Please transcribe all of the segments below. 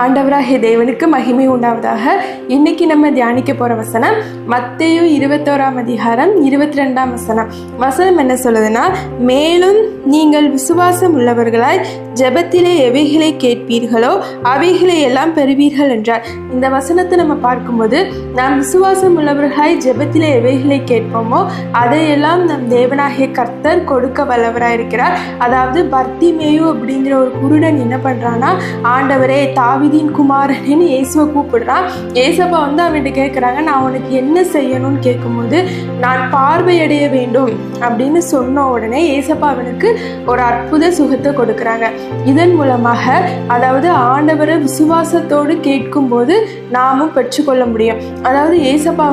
ஆண்டவராகிய தேவனுக்கு மகிமை உண்டாவதாக. இன்னைக்கு நம்ம தியானிக்க போற வசனம் மத்தேயு 21ஆம் அதிகாரம் 22ஆம் வசனம். வசனம் என்ன சொல்லுதுன்னா, மேலும் நீங்கள் விசுவாசம் உள்ளவர்களாய் ஜெபத்திலே எவைகளை கேட்பீர்களோ அவைகளை எல்லாம் பெறுவீர்கள் என்றார். இந்த வசனத்தை நம்ம பார்க்கும்போது, நாம் விசுவாசம் உள்ளவர்களாய் ஜெபத்திலே எவைகளை கேட்போமோ அதையெல்லாம் நம் தேவனாகிய கர்த்தர் கொடுக்க வல்லவராய் இருக்கிறார். அதாவது பர்த்திமேயு அப்படிங்கிற ஒரு குருடன் என்ன பண்றான்னா, ஆண்டவரே தாவீதின் குமாரன் இயேசுவை கூப்பிடுறான். ஏசப்பா அவன்கிட்ட கேட்குறாங்க, நான் உனக்கு என்ன செய்யணும்னு கேட்கும்போது, நான் பார்வையடைய வேண்டும் அப்படின்னு சொன்ன உடனே ஏசப்பா அவனுக்கு ஒரு அற்புத சுகத்தை கொடுக்குறாங்க. இதன் மூலமாக, அதாவது ஆண்டவரை விசுவாசத்தோடு கேட்கும்போது நாமும் பெற்றுக்கொள்ள முடியும். அதாவது ஏசப்பா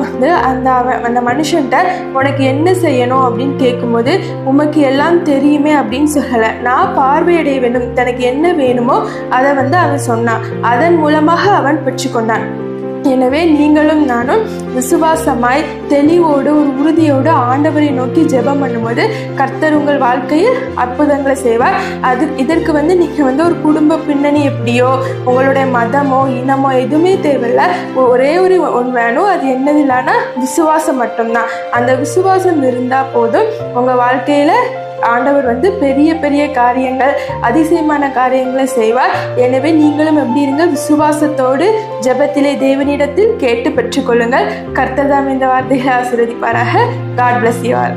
அந்த மனுஷன்ட்ட உனக்கு என்ன செய்யணும் அப்படின்னு கேட்கும்போது, உமக்கு எல்லாம் தெரியுமே அப்படின்னு சொல்லலை, நான் பார்வையடைய வேண்டும், தனக்கு என்ன வேணுமோ அதை அவன் சொன்னான். அதன் மூலமாக அவன் பெற்றுக்கொண்டான். எனவே நீங்களும் நானும் விசுவாசமாய் தெளிவோடு ஒரு உறுதியோடு ஆண்டவரை நோக்கி ஜெபம் பண்ணும்போது கர்த்தர் உங்கள் வாழ்க்கையில் அற்புதங்களை செய்வார். இதற்கு நீங்கள் ஒரு குடும்ப பின்னணி எப்படியோ, உங்களுடைய மதமோ இனமோ எதுவுமே தேவையில்லை. ஒரே ஒன்று வேணும், அது என்னது இல்லைன்னா விசுவாசம் மட்டும்தான். அந்த விசுவாசம் இருந்தால் போதும், உங்கள் வாழ்க்கையில் ஆண்டவர் பெரிய பெரிய காரியங்கள், அதிசயமான காரியங்களை செய்வார். எனவே நீங்களும் எப்படி இருங்க, விசுவாசத்தோடு ஜெபத்திலே தேவனிடத்தில் கேட்டு பெற்றுக்கொள்ளுங்கள். கர்த்தர் தாம் இந்த வார்த்தைகளை ஆசீர்வதிப்பாராக. God bless you all.